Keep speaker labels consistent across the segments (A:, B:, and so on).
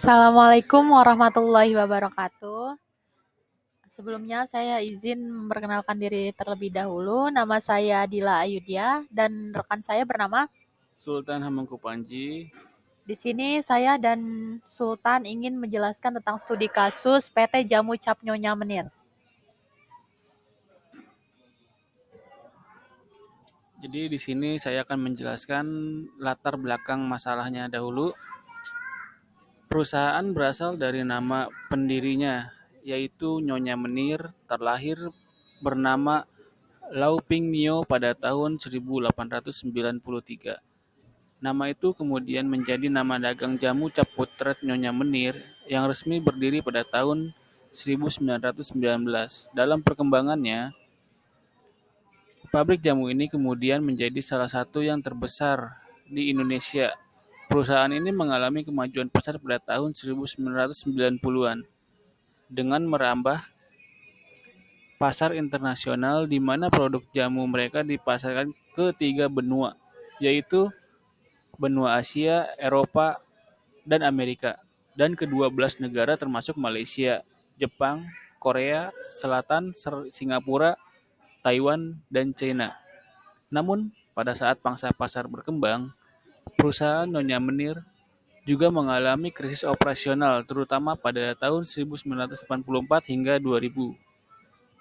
A: Assalamualaikum warahmatullahi wabarakatuh. Sebelumnya saya izin memperkenalkan diri terlebih dahulu. Nama saya Dila Ayudya dan rekan saya bernama.
B: Sultan Hamengkupanji.
A: Di sini saya dan Sultan ingin menjelaskan tentang studi kasus PT Jamu Cap Nyonya Menir.
B: Jadi di sini saya akan menjelaskan latar belakang masalahnya dahulu. Perusahaan berasal dari nama pendirinya, yaitu Nyonya Menir, terlahir bernama Lau Ping Mio pada tahun 1893. Nama itu kemudian menjadi nama dagang jamu cap potret Nyonya Menir yang resmi berdiri pada tahun 1919. Dalam perkembangannya, pabrik jamu ini kemudian menjadi salah satu yang terbesar di Indonesia. Perusahaan ini mengalami kemajuan pesat pada tahun 1990-an dengan merambah pasar internasional di mana produk jamu mereka dipasarkan ke 3 benua, yaitu benua Asia, Eropa, dan Amerika, dan ke-12 negara termasuk Malaysia, Jepang, Korea Selatan, Singapura, Taiwan, dan China. Namun, pada saat pangsa pasar berkembang, perusahaan Nyonya Menir juga mengalami krisis operasional, terutama pada tahun 1984 hingga 2000.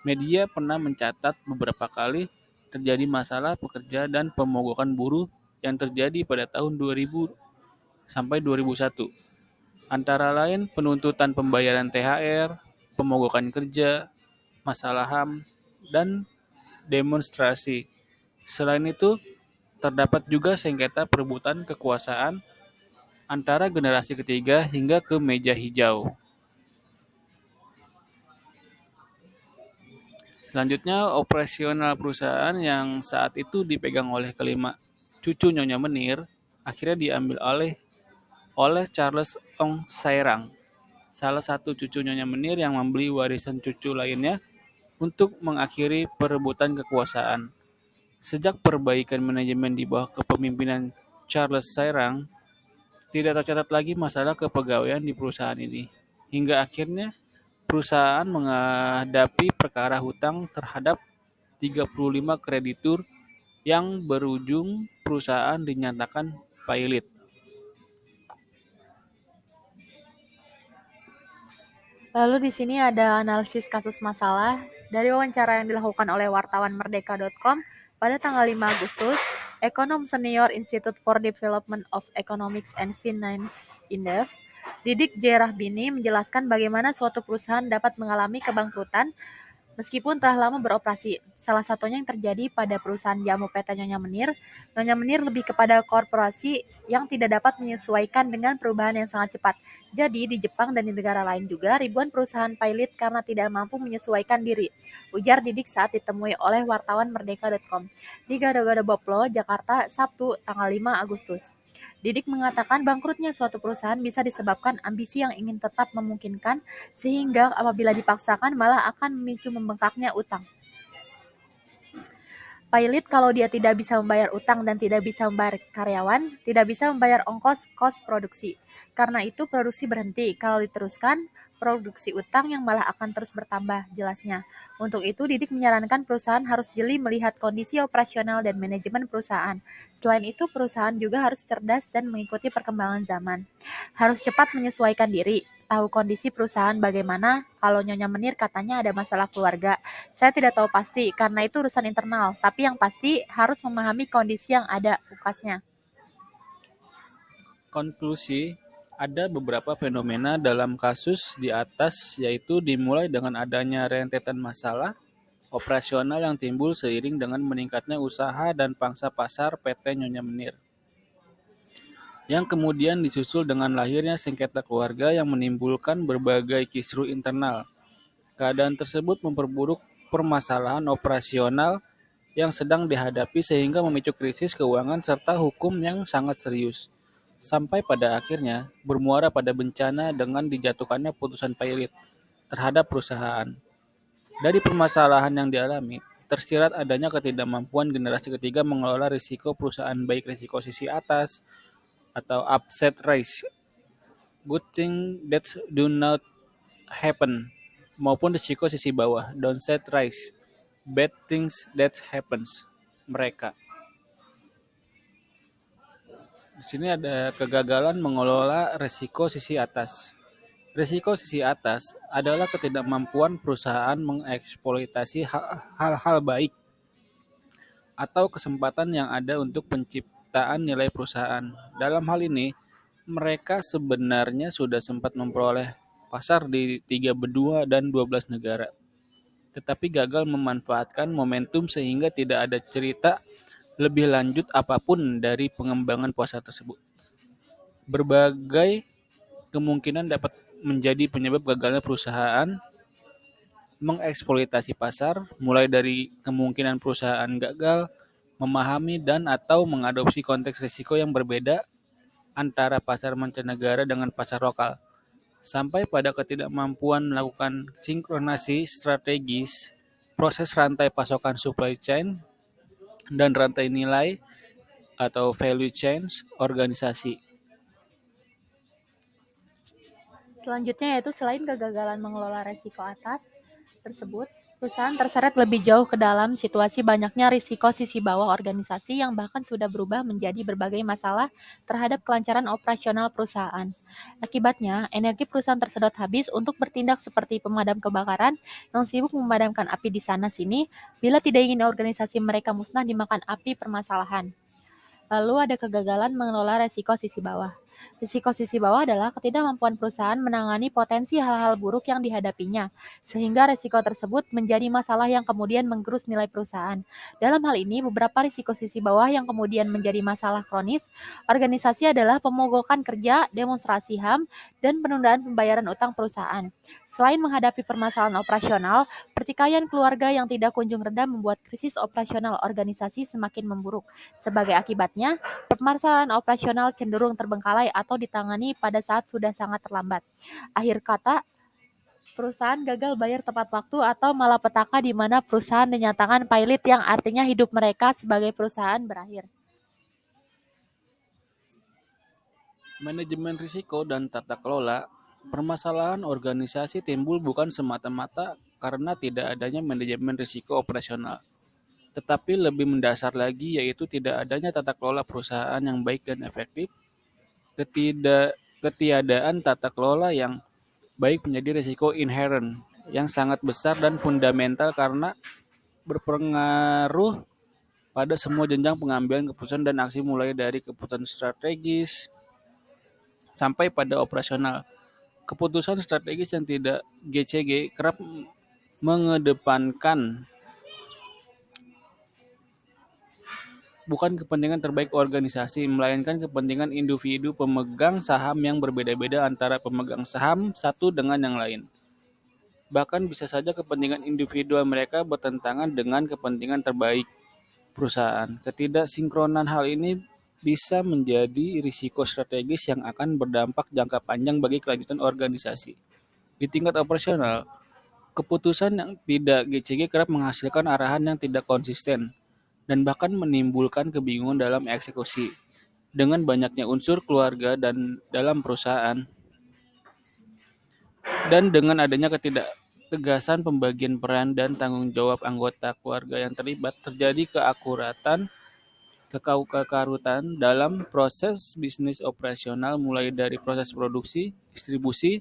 B: Media pernah mencatat beberapa kali terjadi masalah pekerja dan pemogokan buruh yang terjadi pada tahun 2000 sampai 2001. Antara lain penuntutan pembayaran THR, pemogokan kerja, masalah HAM, dan demonstrasi. Selain itu, terdapat juga sengketa perebutan kekuasaan antara generasi ketiga hingga ke meja hijau. Selanjutnya, operasional perusahaan yang saat itu dipegang oleh kelima cucu Nyonya Menir akhirnya diambil oleh Charles Ong Sairang, salah satu cucu Nyonya Menir yang membeli warisan cucu lainnya untuk mengakhiri perebutan kekuasaan. Sejak perbaikan manajemen di bawah kepemimpinan Charles Sairang, tidak tercatat lagi masalah kepegawaian di perusahaan ini. Hingga akhirnya perusahaan menghadapi perkara hutang terhadap 35 kreditur yang berujung perusahaan dinyatakan pailit.
A: Lalu di sini ada analisis kasus masalah dari wawancara yang dilakukan oleh wartawan merdeka.com pada tanggal 5 Agustus. Ekonom senior Institute for Development of Economics and Finance (INDEF), Didik J. Rahbini menjelaskan bagaimana suatu perusahaan dapat mengalami kebangkrutan meskipun telah lama beroperasi. Salah satunya yang terjadi pada perusahaan jamu PT Nyonya Menir. Nyonya Menir lebih kepada korporasi yang tidak dapat menyesuaikan dengan perubahan yang sangat cepat. Jadi di Jepang dan di negara lain juga ribuan perusahaan pailit karena tidak mampu menyesuaikan diri, ujar Didik saat ditemui oleh wartawan merdeka.com di Gado-Gado Boplo, Jakarta, Sabtu, tanggal 5 Agustus. Didik mengatakan bangkrutnya suatu perusahaan bisa disebabkan ambisi yang ingin tetap memungkinkan, sehingga apabila dipaksakan malah akan memicu membengkaknya utang. Pailit kalau dia tidak bisa membayar utang dan tidak bisa membayar karyawan, tidak bisa membayar ongkos kos produksi. Karena itu produksi berhenti. Kalau diteruskan, produksi utang yang malah akan terus bertambah, jelasnya. Untuk itu, Didik menyarankan perusahaan harus jeli melihat kondisi operasional dan manajemen perusahaan. Selain itu, perusahaan juga harus cerdas dan mengikuti perkembangan zaman. Harus cepat menyesuaikan diri, tahu kondisi perusahaan bagaimana. Kalau Nyonya Menir katanya ada masalah keluarga. Saya tidak tahu pasti, karena itu urusan internal. Tapi yang pasti harus memahami kondisi yang ada, ukasnya.
B: Konklusi, ada beberapa fenomena dalam kasus di atas, yaitu dimulai dengan adanya rentetan masalah operasional yang timbul seiring dengan meningkatnya usaha dan pangsa pasar PT Nyonya Menir, yang kemudian disusul dengan lahirnya sengketa keluarga yang menimbulkan berbagai kisruh internal. Keadaan tersebut memperburuk permasalahan operasional yang sedang dihadapi sehingga memicu krisis keuangan serta hukum yang sangat serius. Sampai pada akhirnya bermuara pada bencana dengan dijatuhkannya putusan pailit terhadap perusahaan. Dari permasalahan yang dialami, tersirat adanya ketidakmampuan generasi ketiga mengelola risiko perusahaan, baik risiko sisi atas atau upset risk good thing that do not happen, maupun risiko sisi bawah, downside risk, bad things that happens, mereka. Di sini ada kegagalan mengelola risiko sisi atas. Risiko sisi atas adalah ketidakmampuan perusahaan mengeksploitasi hal-hal baik atau kesempatan yang ada untuk penciptaan nilai perusahaan. Dalam hal ini, mereka sebenarnya sudah sempat memperoleh pasar di 3 benua dan 12 negara, tetapi gagal memanfaatkan momentum sehingga tidak ada cerita lebih lanjut apapun dari pengembangan pasar tersebut. Berbagai kemungkinan dapat menjadi penyebab gagalnya perusahaan mengeksploitasi pasar, mulai dari kemungkinan perusahaan gagal memahami dan atau mengadopsi konteks risiko yang berbeda antara pasar mancanegara dengan pasar lokal, sampai pada ketidakmampuan melakukan sinkronasi strategis proses rantai pasokan supply chain dan rantai nilai atau value chains organisasi.
A: Selanjutnya yaitu selain kegagalan mengelola risiko atas tersebut, perusahaan terseret lebih jauh ke dalam situasi banyaknya risiko sisi bawah organisasi yang bahkan sudah berubah menjadi berbagai masalah terhadap kelancaran operasional perusahaan. Akibatnya, energi perusahaan tersedot habis untuk bertindak seperti pemadam kebakaran yang sibuk memadamkan api di sana-sini bila tidak ingin organisasi mereka musnah dimakan api permasalahan. Lalu ada kegagalan mengelola resiko sisi bawah. Risiko sisi bawah adalah ketidakmampuan perusahaan menangani potensi hal-hal buruk yang dihadapinya, sehingga risiko tersebut menjadi masalah yang kemudian menggerus nilai perusahaan. Dalam hal ini, beberapa risiko sisi bawah yang kemudian menjadi masalah kronis organisasi adalah pemogokan kerja, demonstrasi HAM, dan penundaan pembayaran utang perusahaan. Selain menghadapi permasalahan operasional, pertikaian keluarga yang tidak kunjung reda membuat krisis operasional organisasi semakin memburuk. Sebagai akibatnya, permasalahan operasional cenderung terbengkalai atau ditangani pada saat sudah sangat terlambat. Akhir kata, perusahaan gagal bayar tepat waktu atau malapetaka di mana perusahaan dinyatakan pilot yang artinya hidup mereka sebagai perusahaan berakhir.
B: Manajemen risiko dan tata kelola. Permasalahan organisasi timbul bukan semata-mata karena tidak adanya manajemen risiko operasional, tetapi lebih mendasar lagi yaitu tidak adanya tata kelola perusahaan yang baik dan efektif. Ketiadaan tata kelola yang baik menjadi risiko inherent yang sangat besar dan fundamental karena berpengaruh pada semua jenjang pengambilan keputusan dan aksi mulai dari keputusan strategis sampai pada operasional. Keputusan strategis yang tidak GCG kerap mengedepankan bukan kepentingan terbaik organisasi, melainkan kepentingan individu pemegang saham yang berbeda-beda antara pemegang saham satu dengan yang lain. Bahkan bisa saja kepentingan individual mereka bertentangan dengan kepentingan terbaik perusahaan. Ketidaksinkronan hal ini bisa menjadi risiko strategis yang akan berdampak jangka panjang bagi kelanjutan organisasi. Di tingkat operasional, keputusan yang tidak GCG kerap menghasilkan arahan yang tidak konsisten dan bahkan menimbulkan kebingungan dalam eksekusi. Dengan banyaknya unsur keluarga dan dalam perusahaan, dan dengan adanya ketidaktegasan pembagian peran dan tanggung jawab anggota keluarga yang terlibat, terjadi kekarutan dalam proses bisnis operasional mulai dari proses produksi, distribusi,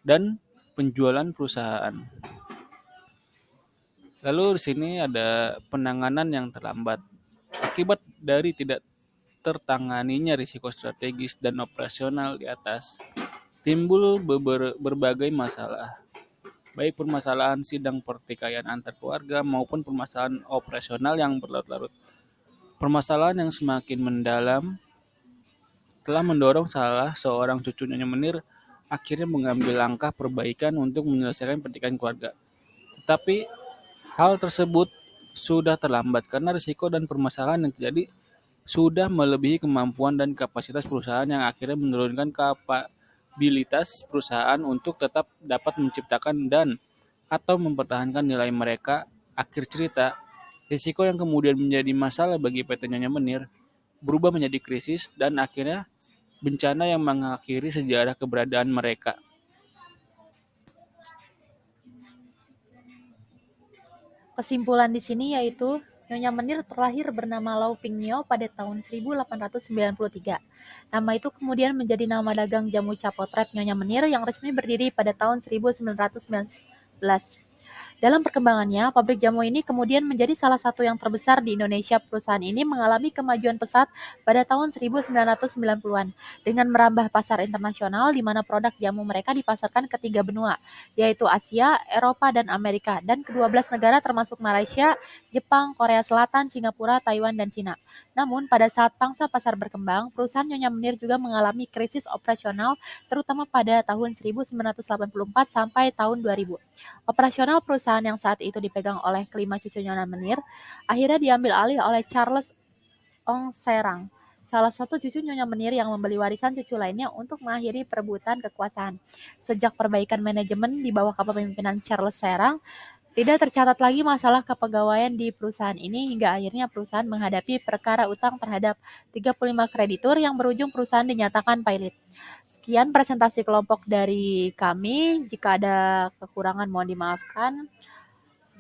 B: dan penjualan perusahaan. Lalu di sini ada penanganan yang terlambat. Akibat dari tidak tertanganinya risiko strategis dan operasional di atas, timbul berbagai masalah, baik permasalahan sidang pertikaian antar keluarga maupun permasalahan operasional yang berlarut-larut. Permasalahan yang semakin mendalam telah mendorong salah seorang cucu Nyonya Menir akhirnya mengambil langkah perbaikan untuk menyelesaikan pertikaian keluarga. Tetapi hal tersebut sudah terlambat karena risiko dan permasalahan yang terjadi sudah melebihi kemampuan dan kapasitas perusahaan yang akhirnya menurunkan kapabilitas perusahaan untuk tetap dapat menciptakan dan atau mempertahankan nilai mereka. Akhir cerita, risiko yang kemudian menjadi masalah bagi PT Nyonya Menir berubah menjadi krisis dan akhirnya bencana yang mengakhiri sejarah keberadaan mereka.
A: Kesimpulan di sini yaitu Nyonya Menir terlahir bernama Lau Pingnyo pada tahun 1893. Nama itu kemudian menjadi nama dagang jamu cap potret Nyonya Menir yang resmi berdiri pada tahun 1919. Dalam perkembangannya, pabrik jamu ini kemudian menjadi salah satu yang terbesar di Indonesia. Perusahaan ini mengalami kemajuan pesat pada tahun 1990-an dengan merambah pasar internasional di mana produk jamu mereka dipasarkan ke 3 benua, yaitu Asia, Eropa, dan Amerika, dan ke-12 negara termasuk Malaysia, Jepang, Korea Selatan, Singapura, Taiwan, dan Cina. Namun, pada saat pangsa pasar berkembang, perusahaan Nyonya Menir juga mengalami krisis operasional terutama pada tahun 1984 sampai tahun 2000. Operasional perusahaan yang saat itu dipegang oleh kelima cucu Nyonya Menir akhirnya diambil alih oleh Charles Ong Serang, salah satu cucu Nyonya Menir yang membeli warisan cucu lainnya untuk mengakhiri perebutan kekuasaan. Sejak perbaikan manajemen di bawah kepemimpinan Charles Serang, tidak tercatat lagi masalah kepegawaian di perusahaan ini hingga akhirnya perusahaan menghadapi perkara utang terhadap 35 kreditur yang berujung perusahaan dinyatakan pailit. Sekian presentasi kelompok dari kami. Jika ada kekurangan mohon dimaafkan.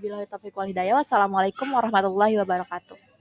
A: Billahi taufiq wal hidayah. Wassalamualaikum warahmatullahi wabarakatuh.